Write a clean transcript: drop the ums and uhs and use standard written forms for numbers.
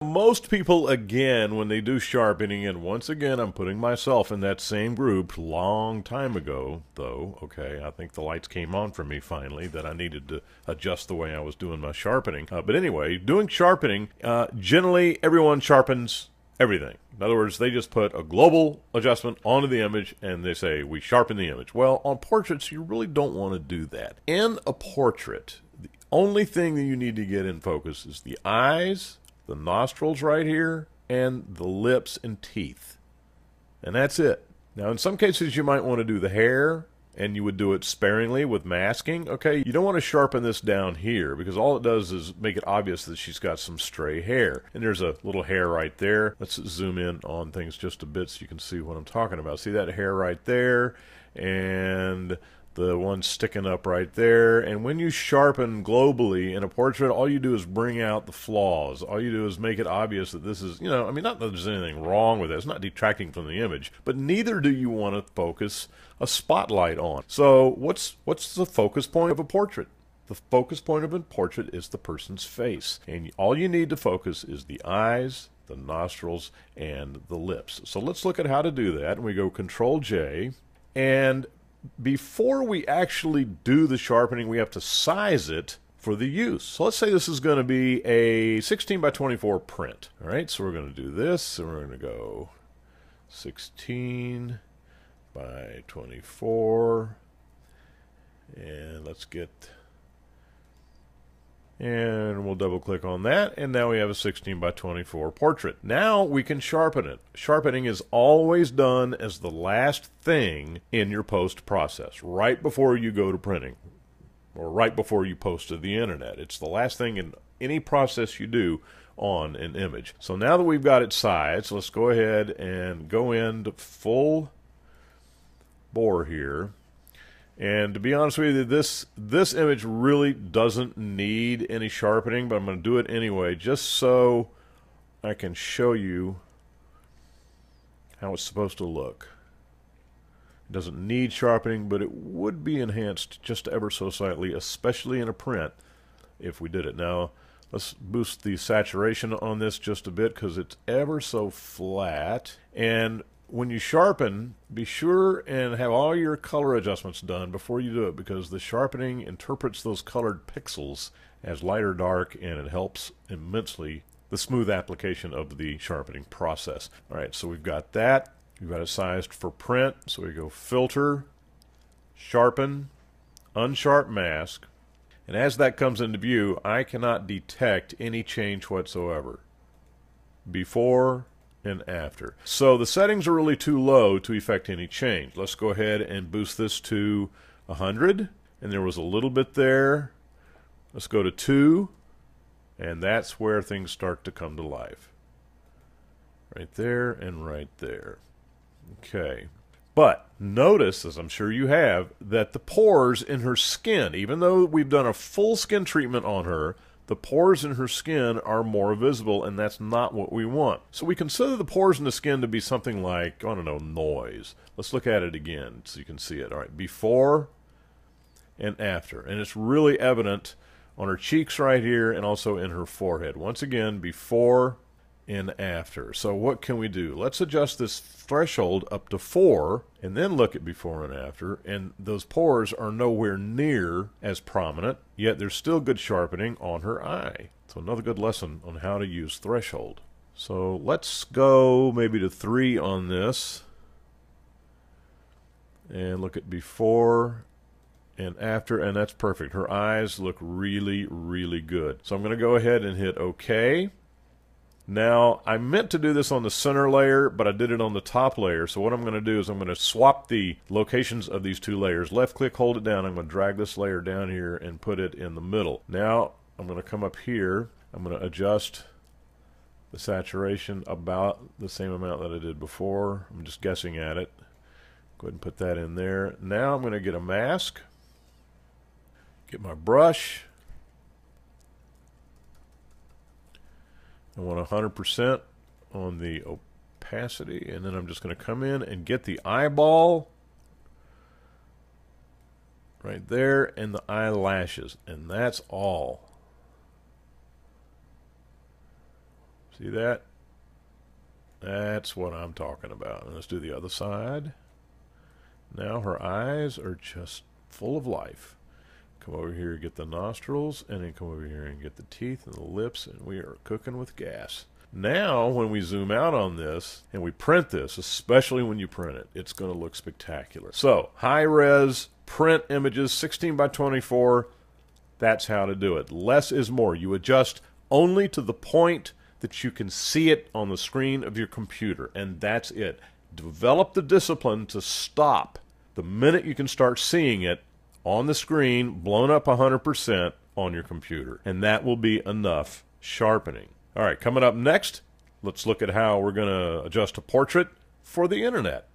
Most people, again, when they do sharpening, and once again, I'm putting myself in that same group long time ago, though, okay, I think the lights came on for me finally, that I needed to adjust the way I was doing my sharpening. But anyway, doing sharpening, generally everyone sharpens everything. In other words, they just put a global adjustment onto the image and they say, we sharpen the image. Well, on portraits, you really don't want to do that. In a portrait, the only thing that you need to get in focus is the eyes, the nostrils right here, and the lips and teeth. And that's it. Now, in some cases, you might want to do the hair, and you would do it sparingly with masking. Okay, you don't want to sharpen this down here, because all it does is make it obvious that she's got some stray hair. And there's a little hair right there. Let's zoom in on things just a bit so you can see what I'm talking about. See that hair right there? And the one sticking up right there. And when you sharpen globally in a portrait, all you do is bring out the flaws. All you do is make it obvious that this is, I mean, not that there's anything wrong with it. It's not detracting from the image, but neither do you want to focus a spotlight on. So what's the focus point of a portrait? The focus point of a portrait is the person's face. And all you need to focus is the eyes, the nostrils, and the lips. So let's look at how to do that. And we go Control J, and before we actually do the sharpening, we have to size it for the use. So let's say this is going to be a 16 by 24 print. All right, so we're going to do this, and we're going to go 16 by 24, and let's get, and we'll double click on that, and now we have a 16 by 24 portrait. Now we can sharpen it. Sharpening is always done as the last thing in your post process, right before you go to printing, or right before you post to the internet. It's the last thing in any process you do on an image. So now that we've got it sized, let's go ahead and go into full bore here. And to be honest with you, this image really doesn't need any sharpening, but I'm going to do it anyway, just so I can show you how it's supposed to look. It doesn't need sharpening, but it would be enhanced just ever so slightly, especially in a print, if we did it. Now, let's boost the saturation on this just a bit, because it's ever so flat. And when you sharpen, be sure and have all your color adjustments done before you do it, because the sharpening interprets those colored pixels as light or dark, and it helps immensely the smooth application of the sharpening process. All right, so we've got that. We've got it sized for print, so we go Filter, Sharpen, Unsharp Mask, and as that comes into view, I cannot detect any change whatsoever. Before and after. So the settings are really too low to effect any change. Let's go ahead and boost this to 100, and there was a little bit there. Let's go to 2, and that's where things start to come to life. Right there and right there. Okay. But notice, as I'm sure you have, that the pores in her skin, even though we've done a full skin treatment on her, the pores in her skin are more visible, and that's not what we want. So we consider the pores in the skin to be something like, I don't know, noise. Let's look at it again so you can see it. All right, before and after. And it's really evident on her cheeks right here and also in her forehead. Once again, before and after. So what can we do? Let's adjust this threshold up to 4 and then look at before and after, and those pores are nowhere near as prominent, yet there's still good sharpening on her eye. So another good lesson on how to use threshold. So let's go maybe to 3 on this and look at before and after, and that's perfect. Her eyes look really, really good. So I'm going to go ahead and hit OK. Now, I meant to do this on the center layer, but I did it on the top layer. So what I'm going to do is I'm going to swap the locations of these 2 layers. Left click, hold it down. I'm going to drag this layer down here and put it in the middle. Now, I'm going to come up here. I'm going to adjust the saturation about the same amount that I did before. I'm just guessing at it. Go ahead and put that in there. Now I'm going to get a mask. Get my brush. I want 100% on the opacity, and then I'm just going to come in and get the eyeball right there and the eyelashes, and that's all. See that? That's what I'm talking about. Let's do the other side. Now her eyes are just full of life. Come over here and get the nostrils, and then come over here and get the teeth and the lips, and we are cooking with gas. Now, when we zoom out on this and we print this, especially when you print it, it's going to look spectacular. So, high-res, print images, 16 by 24, that's how to do it. Less is more. You adjust only to the point that you can see it on the screen of your computer, and that's it. Develop the discipline to stop the minute you can start seeing it on the screen, blown up 100% on your computer, and that will be enough sharpening. All right, coming up next, let's look at how we're going to adjust a portrait for the internet.